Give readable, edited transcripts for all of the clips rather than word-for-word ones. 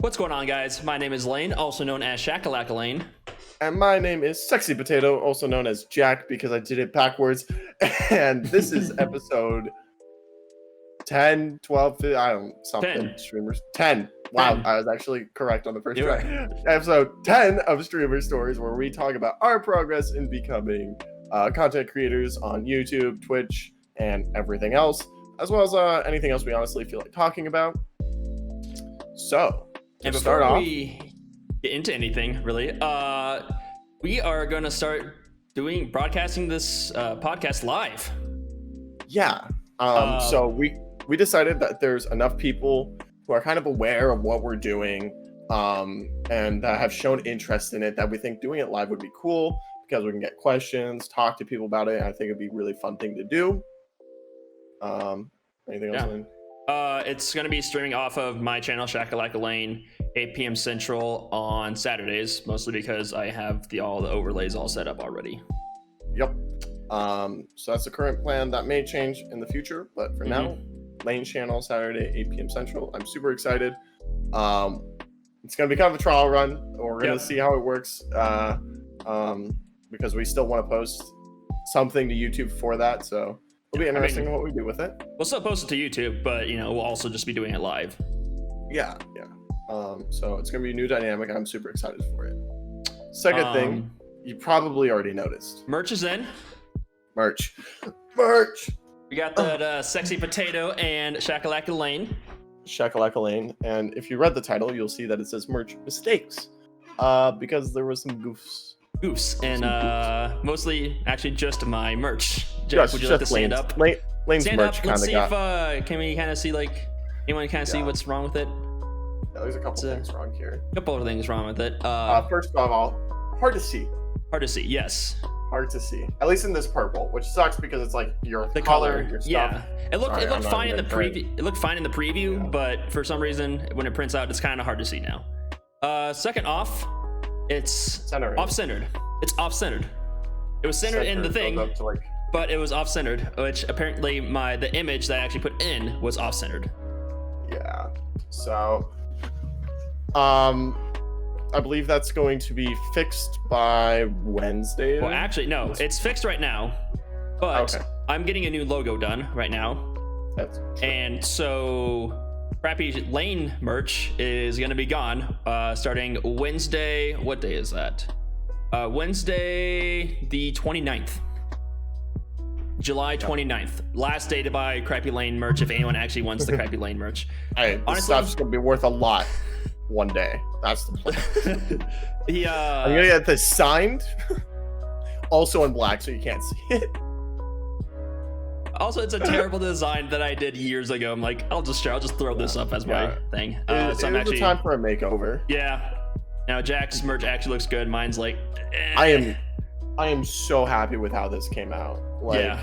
What's going on, guys? My name is Lane, also known as Shakalaka Lane. And my name is Sexy Potato, also known as Jack because I did it backwards. And this is episode 10, 12, I don't something. 10. Streamers. 10. Wow, 10. I was actually correct on the first You try. Episode 10 of Streamer Stories, where we talk about our progress in becoming content creators on YouTube, Twitch, and everything else, as well as anything else we honestly feel like talking about. So, And to before start off, we get into anything, really, we are going to start broadcasting this podcast live. yeah. So we decided that there's enough people who are kind of aware of what we're doing, and have shown interest in it that we think doing it live would be cool because we can get questions, talk to people about it. And I think it'd be a really fun thing to do. Anything else? Lynn? It's going to be streaming off of my channel, Shakalaka Lane, 8 p.m. Central on Saturdays, mostly because I have all the overlays all set up already. Yep. So that's the current plan. That may change in the future, but for now, Lane channel, Saturday, 8 p.m. Central. I'm super excited. It's going to be kind of a trial run. We're going to see how it works, because we still want to post something to YouTube for that. So it'll be interesting what we do with it. We'll still post it to YouTube, but we'll also just be doing it live. Yeah. So it's going to be a new dynamic. I'm super excited for it. Second thing, you probably already noticed. Merch is in. Merch. We got that Sexy Potato and Shakalaka Lane. Shakalaka Lane. And if you read the title, you'll see that it says merch mistakes. Because there was some goofs. And mostly actually just my merch. Jack, would you like to stand up? Lane's stand merch up. Let's see got... if can we kind of see anyone kind of see what's wrong with it? Yeah, there's a couple things wrong here. A couple of things wrong with it. First of all, hard to see. Hard to see, yes. Hard to see. At least in this purple, which sucks because it's like the color, your stuff. Yeah. It looked fine in the preview. It looked fine in the preview, but for some reason when it prints out, it's kind of hard to see now. Second off, it's off-centered. It's off-centered. It was centered in the thing, but it was off-centered, which apparently the image that I actually put in was off-centered. Yeah. So I believe that's going to be fixed by Wednesday. Well, actually, no, it's fixed right now, but I'm getting a new logo done right now. That's true. And so Crappy Lane merch is going to be gone starting Wednesday. What day is that? Wednesday the 29th. July 29th. Last day to buy Crappy Lane merch if anyone actually wants the Crappy Lane merch. Hey, this stuff's going to be worth a lot one day. That's the plan. I'm going to get this signed. Also in black so you can't see it. Also, it's a terrible design that I did years ago. I'm like, I'll just throw this up as my thing. So I'm actually time for a makeover. Yeah. Now Jack's merch actually looks good. Mine's like, I am so happy with how this came out. The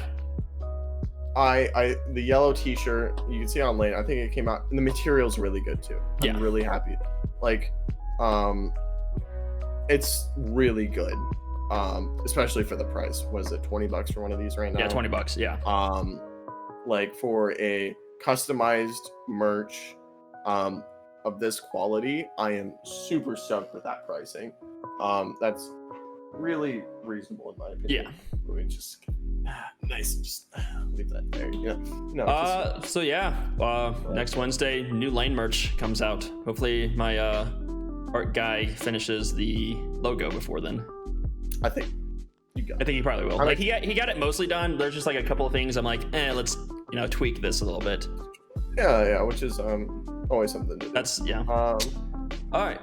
yellow t-shirt, you can see it on Lane. I think it came out, and the material's really good too. I'm really happy. It's really good. Especially for the price. What is it, $20 for one of these right now? Yeah, $20, yeah. For a customized merch of this quality, I am super stoked with that pricing. That's really reasonable in my opinion. Yeah. Let me just nice, just leave that there. Yeah. No. So next Wednesday, new Lane merch comes out. Hopefully my art guy finishes the logo before then. I think he probably will. He got it mostly done. There's just a couple of things I'm like, let's tweak this a little bit. Yeah, which is always something to do. That's all right.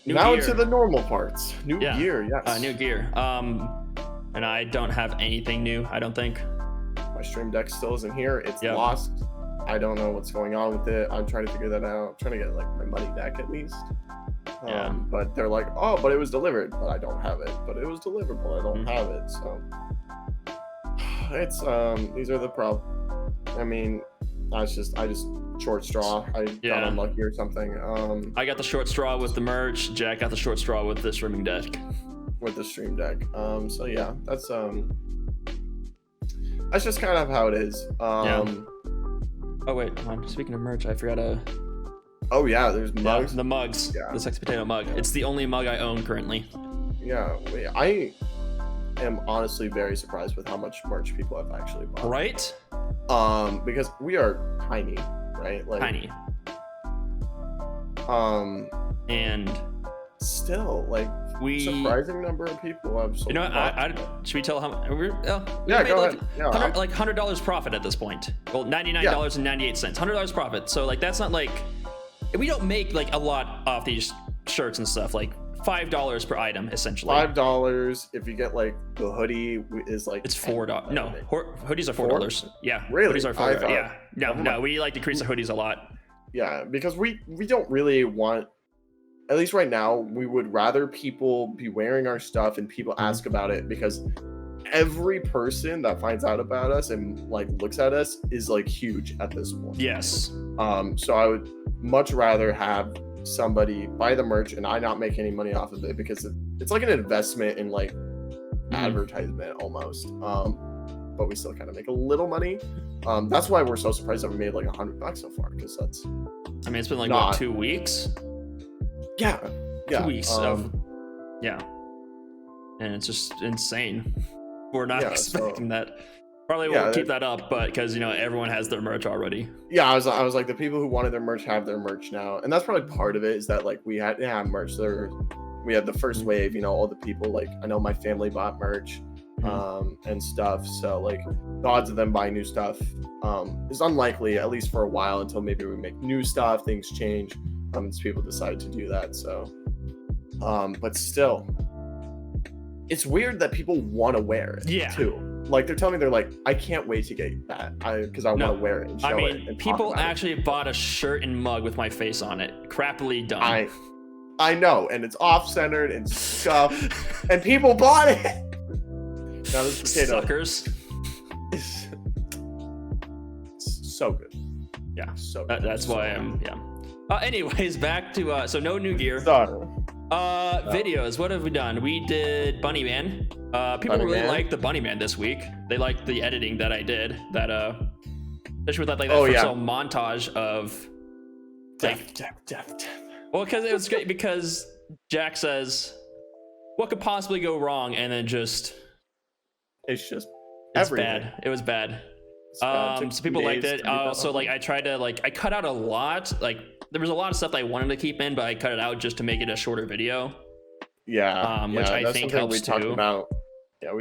Now into the normal parts. New gear, yes. New gear. And I don't have anything new, I don't think. My stream deck still isn't here. It's lost. I don't know what's going on with it. I'm trying to figure that out. I'm trying to get my money back at least. But they're like, oh, but it was delivered, but I don't have it. But it was delivered, but I don't have it. So it's these are the problems. I mean, I just short straw. I got unlucky or something. I got the short straw with the merch. Jack got the short straw with the streaming deck. With the stream deck. So yeah, that's just kind of how it is. Oh wait, hold on. Speaking of merch, I forgot to Oh yeah, there's mugs. Yeah, the mugs. Yeah. The Sexy Potato mug. It's the only mug I own currently. Yeah, I am honestly very surprised with how much merch people have actually bought. Right? Because we are tiny, right? Like tiny. And still, like, surprising number of people have sold. You know, I should we tell how much? Yeah, go ahead. Like $100 profit at this point. Well, $99.98. $100 profit. So like that's not like we don't make like a lot off these shirts and stuff. Like $5 per item, essentially. $5. If you get like the hoodie, is like it's $4. No, hoodies are $4. Yeah, really? Hoodies are $4. Yeah, no, we like decrease the hoodies a lot. Yeah, because we don't really want. At least right now, we would rather people be wearing our stuff and people ask about it, because every person that finds out about us and like looks at us is like huge at this point. Yes. So I would much rather have somebody buy the merch and I not make any money off of it, because it's like an investment in like advertisement almost. But we still kind of make a little money. That's why we're so surprised that we made like $100 so far, because that's. I mean, it's been like what, 2 weeks. Yeah. 2 weeks of. Yeah. And it's just insane. We're not expecting that. Probably won't keep that up, but because everyone has their merch already. Yeah, I was like, the people who wanted their merch have their merch now, and that's probably part of it. Is that like we had merch. We had the first wave. All the people, like, I know my family bought merch, and stuff. So like the odds of them buying new stuff is unlikely, at least for a while, until maybe we make new stuff, things change, as people decide to do that. So, but still, it's weird that people want to wear it too. Like they're telling me, they're like, I can't wait to get that because I want to wear it and show it. And people actually bought a shirt and mug with my face on it. Crappily done. I know, and it's off-centered and scuffed, and people bought it. Now this potato suckers. It's so good. Yeah, so good. That's why I'm anyways, back to so no new gear. Sorry. Videos. What have we done? We did Bunny Man. People really liked the Bunny Man this week. They liked the editing that I did. That especially with that like that first little montage of death. Well, because it was great because Jack says, "What could possibly go wrong?" And then it's bad. It was bad. So people liked it. So like I tried to I cut out a lot. Like there was a lot of stuff that I wanted to keep in, but I cut it out just to make it a shorter video. Yeah. Which I think helps too. We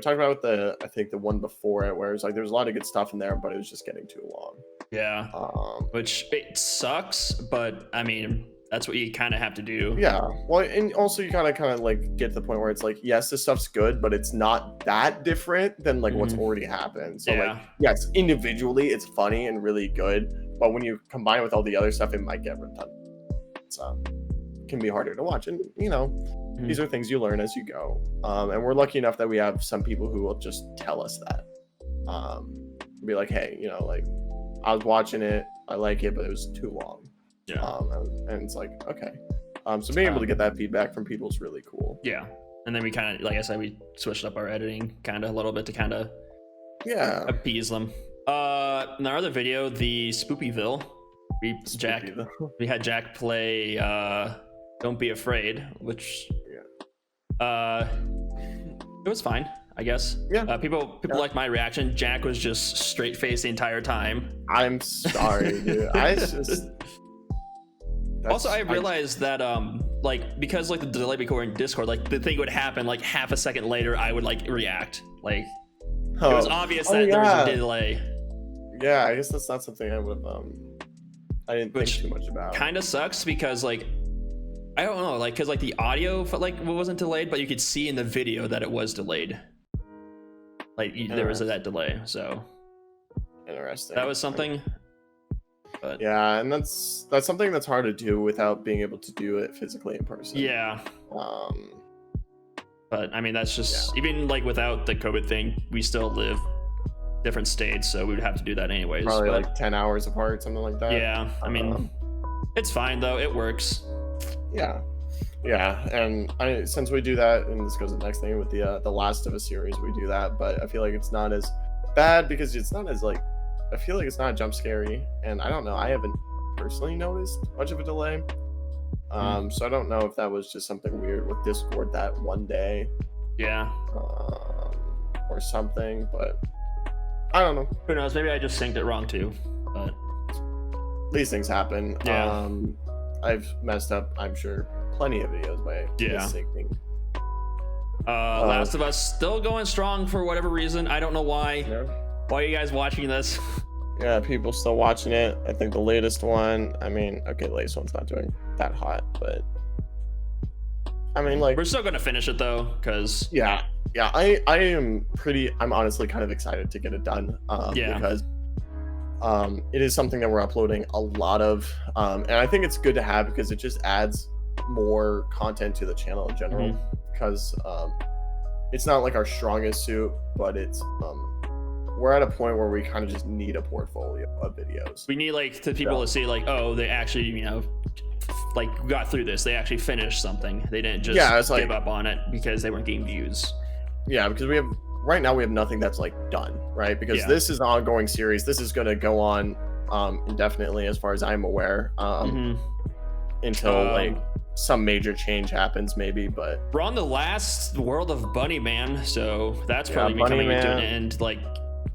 talked about the one before it, where it was like there was a lot of good stuff in there, but it was just getting too long. Yeah. Which it sucks, but I mean that's what you kind of have to do. Yeah. Well, and also you kind of like get to the point where it's like, yes, this stuff's good, but it's not that different than like what's already happened. So like, yes, individually it's funny and really good, but when you combine it with all the other stuff, it might get redundant. So it can be harder to watch. And these are things you learn as you go. And we're lucky enough that we have some people who will just tell us that. Be like, hey, like I was watching it, I like it, but it was too long. Yeah. And it's like, okay. So being able to get that feedback from people is really cool. Yeah. And then we kind of, like I said, we switched up our editing kind of a little bit to kind of appease them. In our other video, the Spoopyville, we had Jack play Don't Be Afraid, which it was fine, I guess. Yeah. People liked my reaction. Jack was just straight face the entire time. I'm sorry, dude. Also, I realized that because the delay before in Discord, the thing would happen half a second later, I would react. It was obvious that there was a delay. Yeah, I guess that's not something I would I didn't think too much about. Kind of sucks because I don't know, because the audio felt wasn't delayed, but you could see in the video that it was delayed. There was that delay, so interesting. That was something. But yeah, and that's something that's hard to do without being able to do it physically in person. Yeah. But I mean, that's just even without the COVID thing, we still live different states, so we would have to do that anyways. Probably 10 hours apart, something like that. Yeah, I mean, it's fine though. It works. Yeah. And since we do that, and this goes to the next thing with the Last of Us series, we do that, but I feel like it's not as bad because it's not as I feel like it's not jump scary, and I don't know. I haven't personally noticed much of a delay. So I don't know if that was just something weird with Discord that one day. Yeah. Or something, but I don't know. Who knows? Maybe I just synced it wrong too. But these things happen. Yeah. I've messed up, I'm sure, plenty of videos by syncing. Last of Us still going strong for whatever reason. I don't know why. Yeah. Why are you guys watching this? Yeah, people still watching it. I think the latest one, the latest one's not doing that hot, but we're still gonna finish it though, because I'm honestly kind of excited to get it done. Because it is something that we're uploading a lot of, and I think it's good to have because it just adds more content to the channel in general. Because it's not like our strongest suit, but it's we're at a point where we kind of just need a portfolio of videos. We need people to see they actually got through this. They actually finished something. They didn't just give up on it because they weren't getting views. Yeah, because right now we have nothing that's done, right? Because this is an ongoing series. This is going to go on indefinitely, as far as I'm aware, until some major change happens, maybe. But we're on the last world of Bunny Man, so that's probably coming to an end,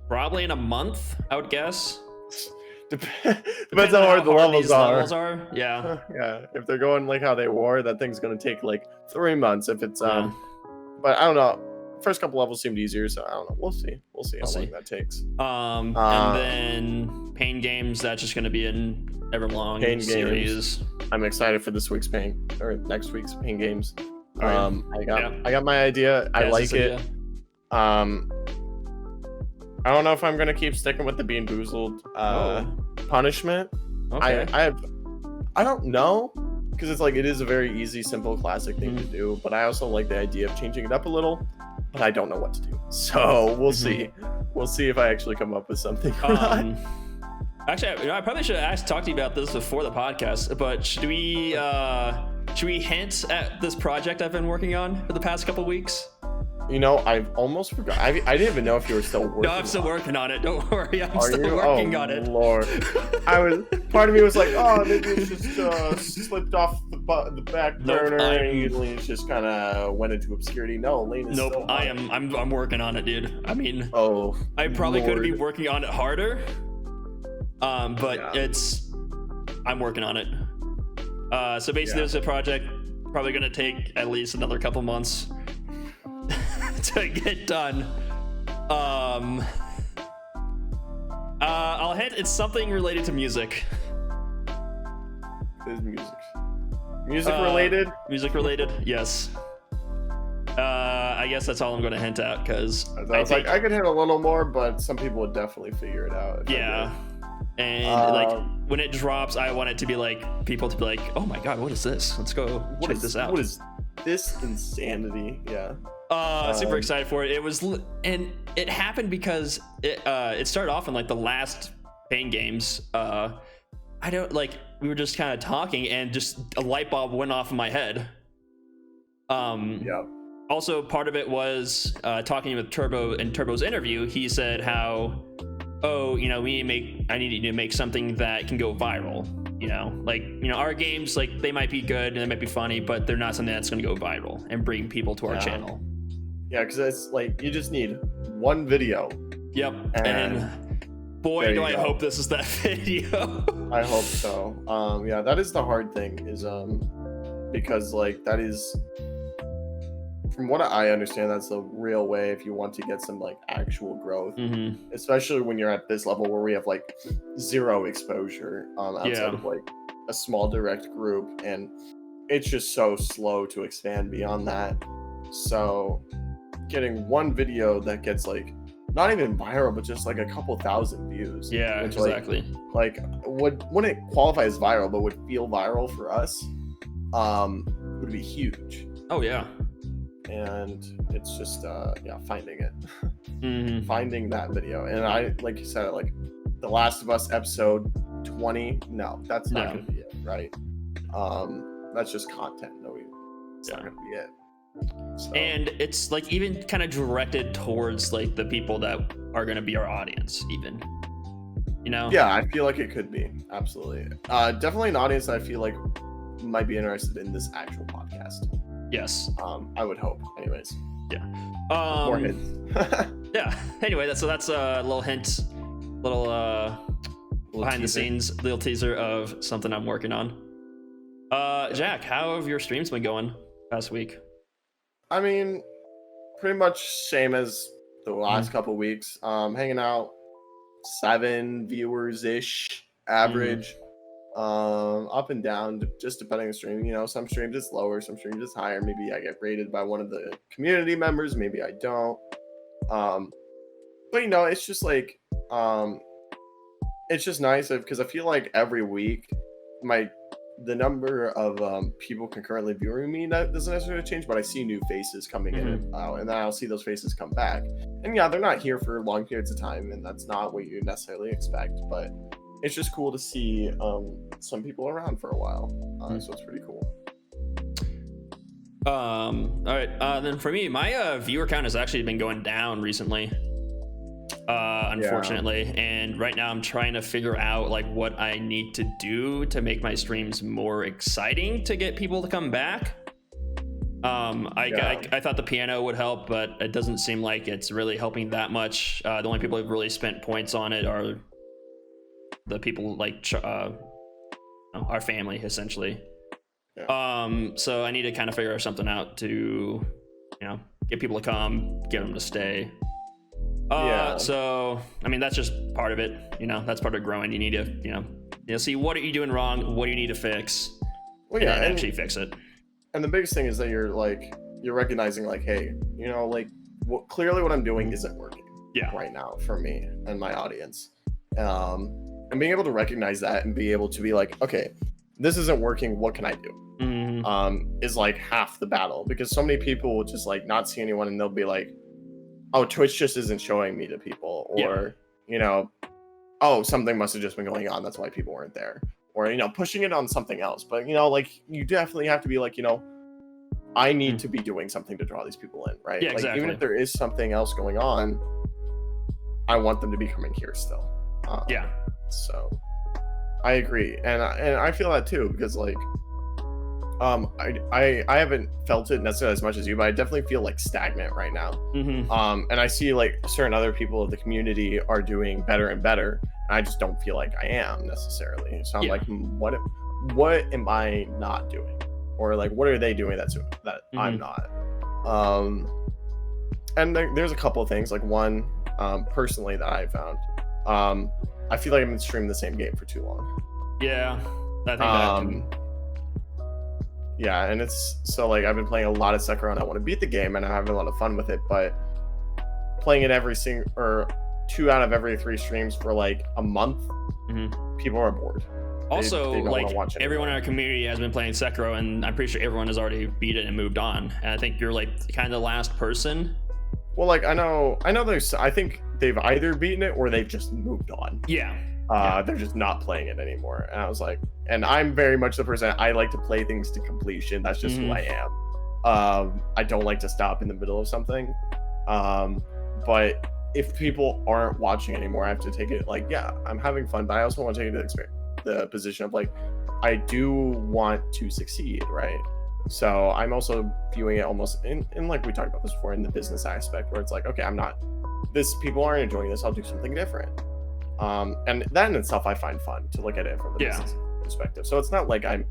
probably in a month, I would guess. Depends on how hard the levels are. Yeah. Yeah. If they're going how they were, that thing's gonna take 3 months. If it's but I don't know. First couple levels seemed easier, so I don't know. We'll see how long that takes. And then Pain Games, that's just gonna be an everlong series. I'm excited for next week's Pain Games. I got my idea. I like it. I don't know if I'm gonna keep sticking with the Bean Boozled punishment. Okay. I don't know, because it's it is a very easy, simple, classic thing to do. But I also like the idea of changing it up a little. But I don't know what to do, so we'll see. We'll see if I actually come up with something. Actually, I probably should have talked to you about this before the podcast. But should we hint at this project I've been working on for the past couple weeks? I've almost forgot. I didn't even know if you were still working. No, I'm still working on it. Don't worry, I'm still working on it. Lord, part of me was oh, maybe it's just slipped off the back burner, and Lane's just kind of went into obscurity. No, Lane is still on it. I'm working on it, dude. I probably could be working on it harder. But I'm working on it. So basically, this is a project probably gonna take at least another couple months to get done. I'll hint it's something related to music. It is music related? Music related, yes. I guess that's all I'm gonna hint at, because I could hint a little more, but some people would definitely figure it out. And when it drops, I want it to be people to be oh my god, what is this? Let's go check this out. What is this insanity? Yeah. Super excited for it. And it happened because it started off in the last Pain Games. We were just kind of talking, and just a light bulb went off in my head. Also, part of it was talking with Turbo. In Turbo's interview, he said how, I need to make something that can go viral. Our games, they might be good and they might be funny, but they're not something that's going to go viral and bring people to our channel. Yeah, because it's you just need one video. Yep. And boy, do I hope this is that video. I hope so. That is the hard thing, is because that is, from what I understand, that's the real way if you want to get some actual growth, especially when you're at this level where we have zero exposure outside of a small direct group, and it's just so slow to expand beyond that. So getting one video that gets not even viral, but just a couple thousand views. Yeah, which, exactly. Wouldn't qualify as viral, but would feel viral for us, would be huge. Oh yeah. And it's just finding it. Finding that video. And I, like you said, The Last of Us episode 20, no, that's not gonna be it, right? That's just content. No, it's not gonna be it. So. And it's even kind of directed towards the people that are going to be our audience, even, you know? Yeah, I feel like it could be. Absolutely. Definitely an audience that I feel like might be interested in this actual podcast. Yes. I would hope. Anyways. Yeah. More hints. Yeah. Anyway, that's a little hint, little behind the scenes, little teaser of something I'm working on. Jack, how have your streams been going past week? I mean, pretty much same as the last couple weeks. Hanging out, 7 viewers ish average. Up and down, just depending on the stream. You know, some streams it's lower, some streams it's higher. Maybe I get rated by one of the community members, maybe I don't. But you know, it's just like it's just nice because I feel like every week the number of people concurrently viewing me that doesn't necessarily change, but I see new faces coming in and out, and then I'll see those faces come back. And yeah, they're not here for long periods of time, and that's not what you necessarily expect, but it's just cool to see some people around for a while. So it's pretty cool. All right. Then for me, my viewer count has actually been going down recently. Unfortunately, and right now I'm trying to figure out like what I need to do to make my streams more exciting to get people to come back. I thought the piano would help, but it doesn't seem like it's really helping that much. The only people who've really spent points on it are the people like our family, essentially. So I need to kind of figure something out to, you know, get people to come, get them to stay. So I mean, that's just part of it, you know. That's part of growing. You need to, you know, see what are you doing wrong, what do you need to fix, and actually fix it. And the biggest thing is that you're recognizing like, hey, you know, like clearly what I'm doing isn't working right now for me and my audience, and being able to recognize that and be able to be like, okay, this isn't working, what can I do? Is like half the battle, because so many people will just like not see anyone and they'll be like, oh, Twitch just isn't showing me to people, or you know, oh, something must have just been going on, that's why people weren't there, or you know, pushing it on something else. But you know, like you definitely have to be like, you know, I need to be doing something to draw these people in, right? Yeah, like exactly. Even if there is something else going on, I want them to be coming here still. So I agree, and I feel that too, because like I haven't felt it necessarily as much as you, but I definitely feel like stagnant right now. And I see like certain other people of the community are doing better and better, and I just don't feel like I am necessarily. So I'm like, what am I not doing, or like what are they doing that I'm not? And there's a couple of things. Like one, personally that I found, I feel like I've been streaming the same game for too long. Yeah, I think yeah, and it's so like I've been playing a lot of Sekiro and I want to beat the game and I'm having a lot of fun with it, but playing it every 2 out of every 3 streams for like a month, people are bored. Also, they like everyone in our community has been playing Sekiro, and I'm pretty sure everyone has already beat it and moved on. And I think you're like kind of the last person. Well, like I know I think they've either beaten it or they've just moved on. They're just not playing it anymore. And I was like, and I'm very much the person, I like to play things to completion. That's just who I am. I don't like to stop in the middle of something. But if people aren't watching anymore, I have to take it like, yeah, I'm having fun, but I also want to take it to the position of like, I do want to succeed, right? So I'm also viewing it almost in like we talked about this before, in the business aspect, where it's like, okay, people aren't enjoying this, I'll do something different. And that in itself I find fun to look at it from the business perspective. So it's not like I'm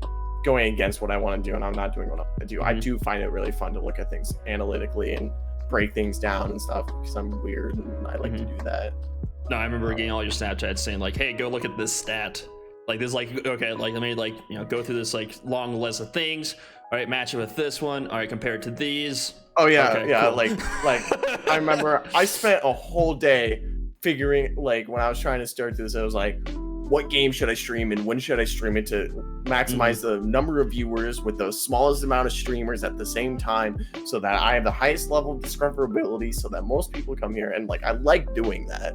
going against what I want to do and I'm not doing what I want to do. I do find it really fun to look at things analytically and break things down and stuff, because I'm weird and I like to do that. No, I remember getting all your Snapchats saying like, hey, go look at this stat. Like this, like, okay, like let me like, you know, go through this like long list of things. All right, match it with this one. All right, compare it to these. Oh yeah, okay, yeah. cool. Like I remember I spent a whole day figuring, like when I was trying to start this, I was like, what game should I stream and when should I stream it to maximize the number of viewers with the smallest amount of streamers at the same time, so that I have the highest level of discoverability, so that most people come here. And like I like doing that,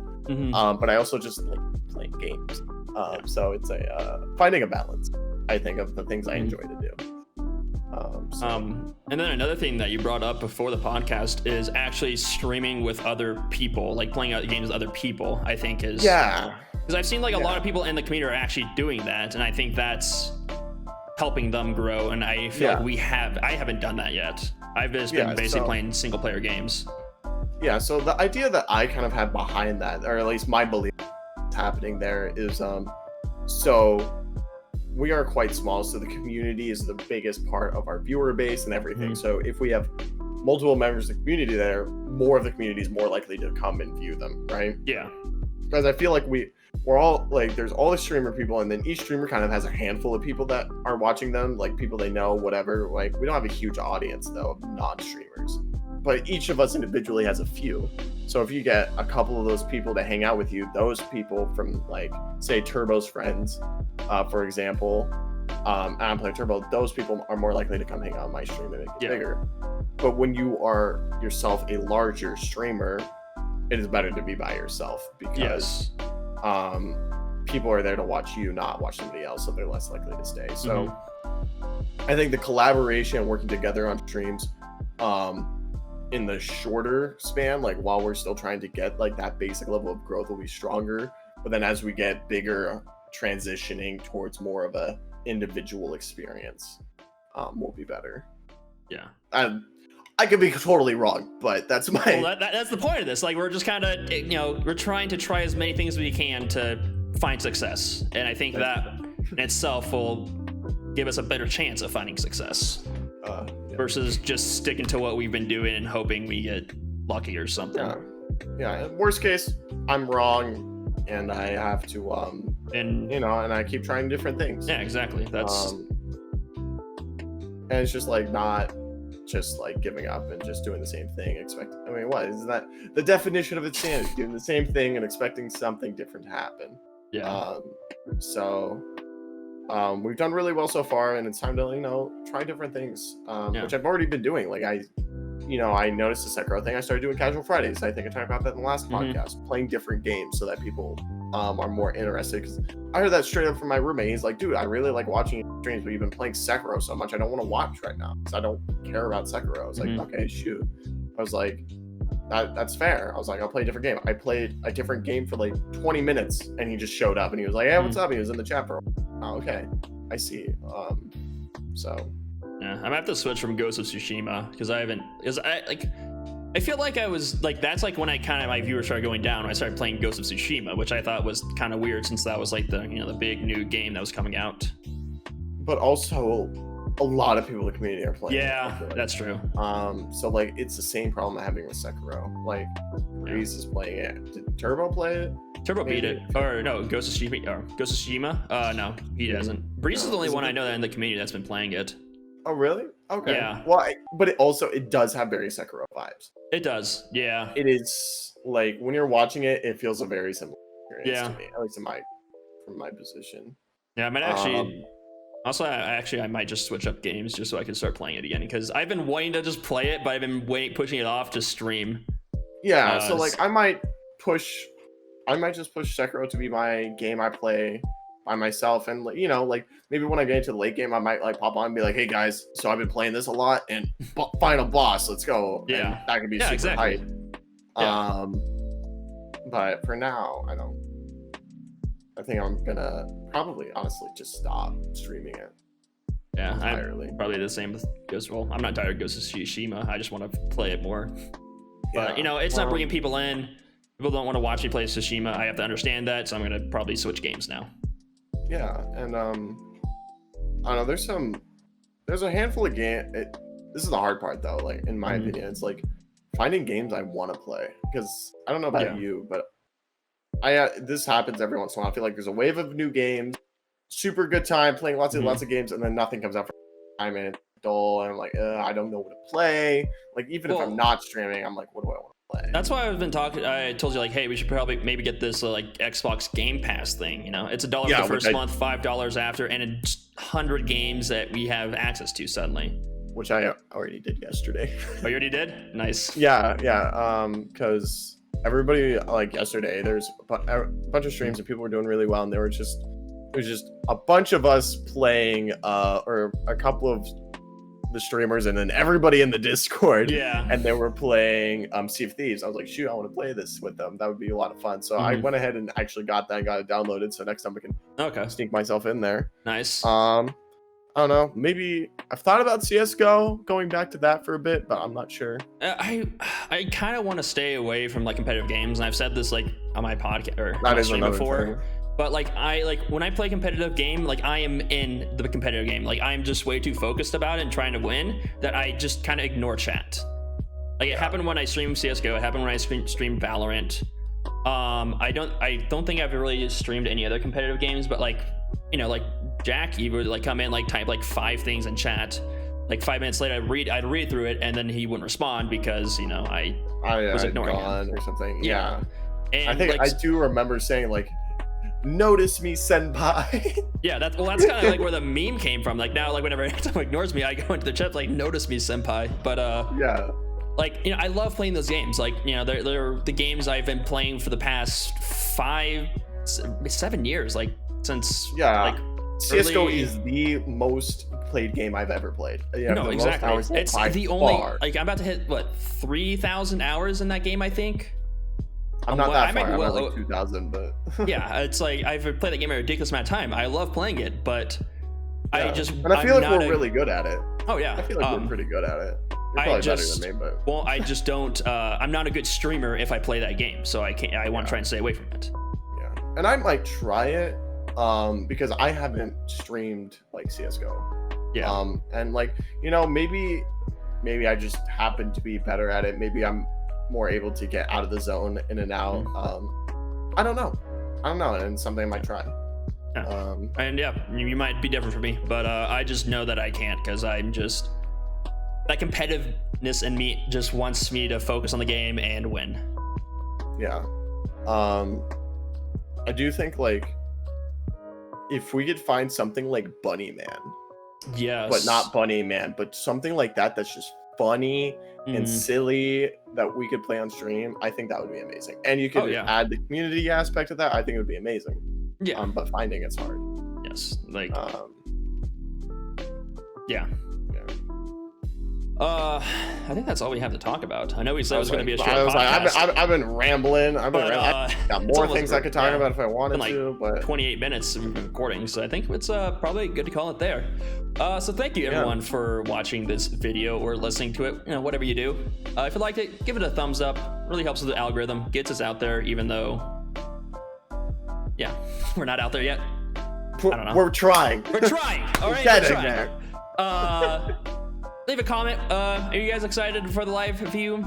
but I also just like playing games. So it's finding a balance, I think, of the things I enjoy to do. And then another thing that you brought up before the podcast is actually streaming with other people, like playing out games with other people. I think is because I've seen like a lot of people in the community are actually doing that, and I think that's helping them grow. And I feel like I haven't done that yet. I've just been basically playing single player games. Yeah, so the idea that I kind of had behind that, or at least my belief happening there, is so we are quite small, so the community is the biggest part of our viewer base and everything. So if we have multiple members of the community there, more of the community is more likely to come and view them, right? Yeah. Because I feel like we're all like, there's all the streamer people, and then each streamer kind of has a handful of people that are watching them, like people they know, whatever. Like, we don't have a huge audience though of non-streamers, but each of us individually has a few. So if you get a couple of those people to hang out with you, those people from, like, say Turbo's friends, for example, and I'm playing Turbo, those people are more likely to come hang out on my stream and make it bigger. But when you are yourself a larger streamer, it is better to be by yourself, because people are there to watch you, not watch somebody else, so they're less likely to stay. So I think the collaboration and working together on streams in the shorter span, like while we're still trying to get like that basic level of growth, will be stronger. But then as we get bigger, transitioning towards more of a individual experience will be better. Yeah. I could be totally wrong, but that's my... Well, that's the point of this. Like, we're just kind of, we're trying to try as many things as we can to find success. And I think that in itself will give us a better chance of finding success versus just sticking to what we've been doing and hoping we get lucky or something. Yeah. Worst case, I'm wrong, and I have to, and I keep trying different things. Yeah, exactly. That's... and it's just like not just like giving up and just doing the same thing, what is that the definition of insanity? Doing the same thing and expecting something different to happen. We've done really well so far, and it's time to try different things, which I've already been doing. Like I noticed the Sekiro thing. I started doing casual Fridays. I think I talked about that in the last podcast, playing different games so that people are more interested. Because I heard that straight up from my roommate. He's like, dude, I really like watching your streams, but you've been playing Sekiro so much, I don't want to watch right now because I don't care about Sekiro. I was like, okay, shoot. I was like, that's fair. I was like, I'll play a different game. I played a different game for like 20 minutes, and he just showed up, and he was like, hey, what's up? And he was in the chat for okay, I see. Yeah, I'm gonna have to switch from Ghost of Tsushima because I feel like I was like, that's like when my viewers started going down when I started playing Ghost of Tsushima, which I thought was kind of weird since that was like the big new game that was coming out. But also, a lot of people in the community are playing. Yeah, that's true. So like it's the same problem I'm having with Sekiro. Like Breeze is playing it. Did Turbo play it? Turbo beat it. Or no, Ghost of Tsushima. No, he doesn't. Breeze is the only one I know that in the community that's been playing it. Oh really? Okay. Yeah. Well, but it does have very Sekiro vibes. It does. Yeah. It is like when you're watching it, it feels a very similar experience to me, at least from my position. Yeah, I might actually. Also, I might just switch up games just so I can start playing it again, because I've been wanting to just play it, but I've been pushing it off to stream. Yeah, so like I might just push Sekiro to be my game I play by myself, and like maybe when I get into the late game, I might like pop on and be like, hey guys, so I've been playing this a lot, and final boss, let's go. Yeah, and that could be super hype. Yeah. But for now, I think I'm gonna probably honestly just stop streaming it. Yeah, I'm probably the same with Ghost. Well, I'm not tired of Ghost of Tsushima. I just want to play it more. But it's not bringing people in. People don't want to watch me play Tsushima. I have to understand that, so I'm gonna probably switch games now. Yeah, and I don't know. There's a handful of games. This is the hard part though. Like in my opinion, it's like finding games I want to play, because I don't know about you, but this happens every once in a while. I feel like there's a wave of new games, super good time playing lots of games, and then nothing comes out for time, and it's dull, and I'm like, I don't know what to play. Like even if I'm not streaming, I'm like, what do I want to play? That's why I've been talking. I told you like, hey, we should probably maybe get this like Xbox Game Pass thing. It's $1 for the first month, $5 after, and it's 100 games that we have access to suddenly. Which I already did yesterday. Oh, you already did? Nice. Yeah. Because everybody, like yesterday, there's a bunch of streams and people were doing really well, and it was just a bunch of us playing or a couple of the streamers and then everybody in the Discord. Yeah. And they were playing Sea of Thieves. I was like, shoot, I want to play this with them. That would be a lot of fun. So I went ahead and actually got that and got it downloaded. So next time I can sneak myself in there. Nice. I don't know. Maybe I've thought about CS:GO, going back to that for a bit, but I'm not sure. I kind of want to stay away from like competitive games, and I've said this like on my podcast or that my stream before. Thing. But like when I play competitive game, like I am in the competitive game. Like I'm just way too focused about it and trying to win that I just kind of ignore chat. Like it happened when I streamed CS:GO. It happened when I streamed Valorant. I don't think I've really streamed any other competitive games, but like like Jack, he would like come in, like type like 5 things in chat. Like 5 minutes later, I'd read through it, and then he wouldn't respond because I was ignoring him or something. Yeah. And I think I do remember saying like, "Notice me, senpai." Yeah, that's kind of like where the meme came from. Like now, like whenever someone ignores me, I go into the chat like, "Notice me, senpai." But yeah. Like I love playing those games. Like they're the games I've been playing for the past 5-7 years. Like since like. CS:GO is the most played game I've ever played. No, exactly. It's the only like I'm about to hit 3,000 hours in that game, I think. I'm not that far. I'm at like 2,000, but yeah, it's like I've played that game a ridiculous amount of time. I love playing it, but I feel like we're really good at it. Oh yeah, I feel like we're pretty good at it. You're probably better than me, but well, I just don't. I'm not a good streamer if I play that game, so I can't. I want to try and stay away from it. Yeah, and I might try it. Because I haven't streamed like CS:GO. Yeah. And like, maybe I just happen to be better at it. Maybe I'm more able to get out of the zone in and out. I don't know. And it's something I might try. Yeah. And yeah, you might be different from me, but I just know that I can't because I'm just that competitiveness in me just wants me to focus on the game and win. Yeah. I do think like, if we could find something like Bunny Man, yes, but not Bunny Man, but something like that that's just funny and silly that we could play on stream, I think that would be amazing. And you could add the community aspect of that. I think it would be amazing. Yeah, but finding it's hard. Yes, like yeah. I think that's all we have to talk about. I know we said it was going to be a short podcast. I've been rambling. I've got more things I could talk about if I wanted to. But 28 minutes of recording, so I think it's probably good to call it there. So thank you everyone for watching this video or listening to it. Whatever you do. If you liked it, give it a thumbs up. Really helps with the algorithm. Gets us out there, even though, we're not out there yet. I don't know. We're trying. We're trying. All right. We're trying. Leave a comment. Are you guys excited for the live view?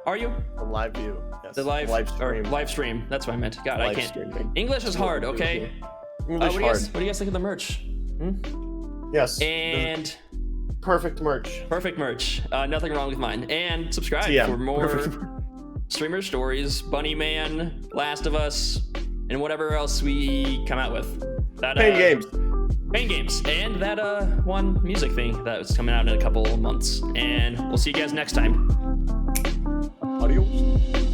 Are you? The live view. Yes. The live stream. That's what I meant. God, I can't. Streaming. English is hard. Okay. English hard. What do you guys think of the merch? Yes. And perfect merch. Perfect merch. Nothing wrong with mine. And subscribe for more streamer stories, Bunny Man, Last of Us, and whatever else we come out with. Pain games, and that one music thing that's coming out in a couple months. And we'll see you guys next time. Adios.